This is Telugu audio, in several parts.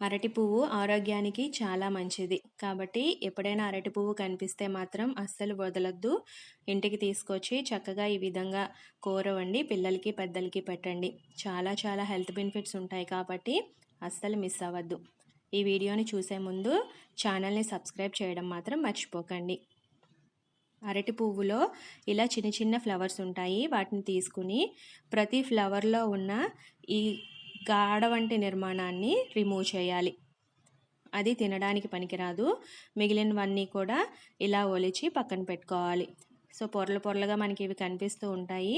అరటి పువ్వు ఆరోగ్యానికి చాలా మంచిది. కాబట్టి ఎప్పుడైనా అరటి పువ్వు కనిపిస్తే మాత్రం అస్సలు వదలొద్దు. ఇంటికి తీసుకొచ్చి చక్కగా ఈ విధంగా కూర వండి పిల్లలకి, పెద్దలకి పెట్టండి. చాలా చాలా హెల్త్ బెనిఫిట్స్ ఉంటాయి కాబట్టి అస్సలు మిస్ అవ్వద్దు. ఈ వీడియోని చూసే ముందు ఛానల్ని సబ్స్క్రైబ్ చేయడం మాత్రం మర్చిపోకండి. అరటి పువ్వులో ఇలా చిన్న చిన్న ఫ్లవర్స్ ఉంటాయి. వాటిని తీసుకుని ప్రతి ఫ్లవర్లో ఉన్న ఈ గాఢ వంటి నిర్మాణాన్ని రిమూవ్ చేయాలి. అది తినడానికి పనికిరాదు. మిగిలినవన్నీ కూడా ఇలా ఒలిచి పక్కన పెట్టుకోవాలి. సో పొరలు పొరలుగా మనకి ఇవి కనిపిస్తూ ఉంటాయి.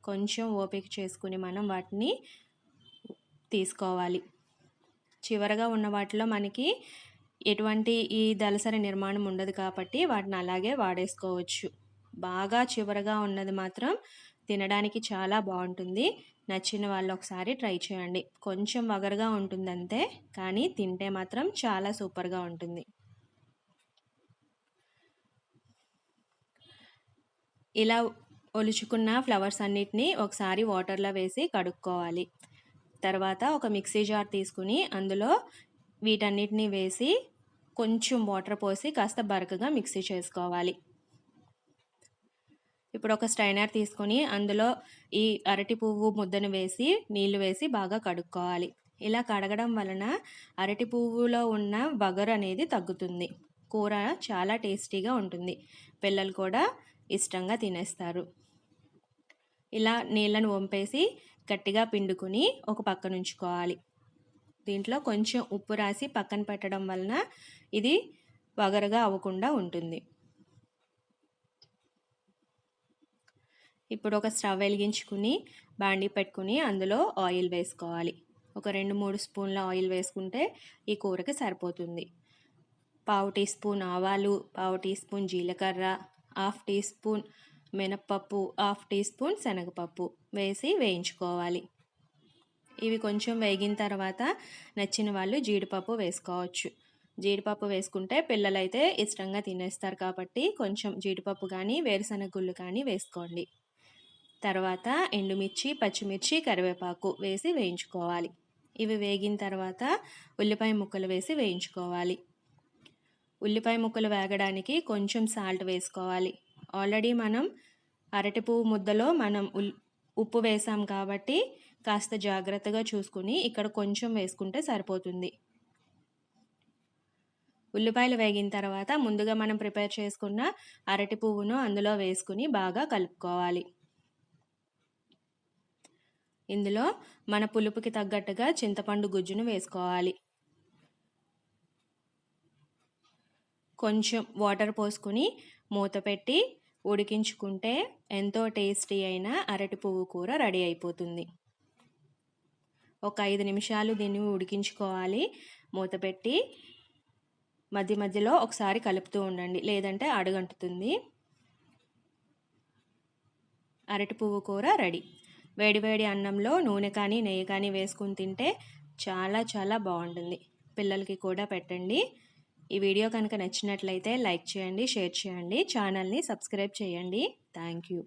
కొంచెం ఓపిక చేసుకుని మనం వాటిని తీసుకోవాలి. చివరగా ఉన్న వాటిలో మనకి ఎటువంటి ఈ దళసరి నిర్మాణం ఉండదు కాబట్టి వాటిని అలాగే వాడేసుకోవచ్చు. బాగా చివరగా ఉన్నది మాత్రం తినడానికి చాలా బాగుంటుంది. నచ్చిన వాళ్ళు ఒకసారి ట్రై చేయండి. కొంచెం వగరుగా ఉంటుంది అంతే, కానీ తింటే మాత్రం చాలా సూపర్గా ఉంటుంది. ఇలా ఒలుచుకున్న ఫ్లవర్స్ అన్నిటినీ ఒకసారి వాటర్లో వేసి కడుక్కోవాలి. తర్వాత ఒక మిక్సీ జార్ తీసుకుని అందులో వీటన్నిటిని వేసి కొంచెం వాటర్ పోసి కాస్త బరకగా మిక్సీ చేసుకోవాలి. ఇప్పుడు ఒక స్ట్రైనర్ తీసుకొని అందులో ఈ అరటి పువ్వు ముద్దను వేసి నీళ్లు వేసి బాగా కడుక్కోవాలి. ఇలా కడగడం వలన అరటి పువ్వులో ఉన్న వగరు అనేది తగ్గుతుంది. కూర చాలా టేస్టీగా ఉంటుంది. పిల్లలు కూడా ఇష్టంగా తినేస్తారు. ఇలా నీళ్ళను వంపేసి గట్టిగా పిండుకుని ఒక పక్కన ఉంచుకోవాలి. దీంట్లో కొంచెం ఉప్పు రాసి పక్కన పెట్టడం వలన ఇది వగరుగా అవ్వకుండా ఉంటుంది. ఇప్పుడు ఒక స్టవ్ వెలిగించుకుని బాండీ పెట్టుకుని అందులో ఆయిల్ వేసుకోవాలి. ఒక 2-3 స్పూన్ల ఆయిల్ వేసుకుంటే ఈ కూరకి సరిపోతుంది. 1/2 టీ స్పూన్ ఆవాలు, 1/2 టీ స్పూన్ జీలకర్ర, 1/2 టీ స్పూన్ మినప్పప్పు, 1/2 టీ స్పూన్ శనగపప్పు వేసి వేయించుకోవాలి. ఇవి కొంచెం వేగిన తర్వాత నచ్చిన వాళ్ళు జీడిపప్పు వేసుకోవచ్చు. జీడిపప్పు వేసుకుంటే పిల్లలైతే ఇష్టంగా తినేస్తారు కాబట్టి కొంచెం జీడిపప్పు కానీ వేరుశనగ గుళ్ళు కానీ వేసుకోండి. తర్వాత ఎండుమిర్చి, పచ్చిమిర్చి, కరివేపాకు వేసి వేయించుకోవాలి. ఇవి వేగిన తర్వాత ఉల్లిపాయ ముక్కలు వేసి వేయించుకోవాలి. ఉల్లిపాయ ముక్కలు వేగడానికి కొంచెం సాల్ట్ వేసుకోవాలి. ఆల్రెడీ మనం అరటి పువ్వు ముద్దలో మనం ఉప్పు వేసాం కాబట్టి కాస్త జాగ్రత్తగా చూసుకుని ఇక్కడ కొంచెం వేసుకుంటే సరిపోతుంది. ఉల్లిపాయలు వేగిన తర్వాత ముందుగా మనం ప్రిపేర్ చేసుకున్న అరటి పువ్వును అందులో వేసుకుని బాగా కలుపుకోవాలి. ఇందులో మన పులుపుకి తగ్గట్టుగా చింతపండు గుజ్జును వేసుకోవాలి. కొంచెం వాటర్ పోసుకుని మూత పెట్టి ఉడికించుకుంటే ఎంతో టేస్టీ అయిన అరటి పువ్వు కూర రెడీ అయిపోతుంది. ఒక 5 నిమిషాలు దీన్ని ఉడికించుకోవాలి. మూత పెట్టి మధ్య మధ్యలో ఒకసారి కలుపుతూ ఉండండి, లేదంటే అడుగంటుతుంది. అరటి పువ్వు కూర రెడీ. వేడివేడి అన్నంలో నూనె కానీ నెయ్యి కానీ వేసుకుని తింటే చాలా చాలా బాగుంటుంది. పిల్లలకి కూడా పెట్టండి. ఈ వీడియో కనుక నచ్చినట్లయితే లైక్ చేయండి, షేర్ చేయండి, ఛానల్ని సబ్స్క్రైబ్ చేయండి. Thank you.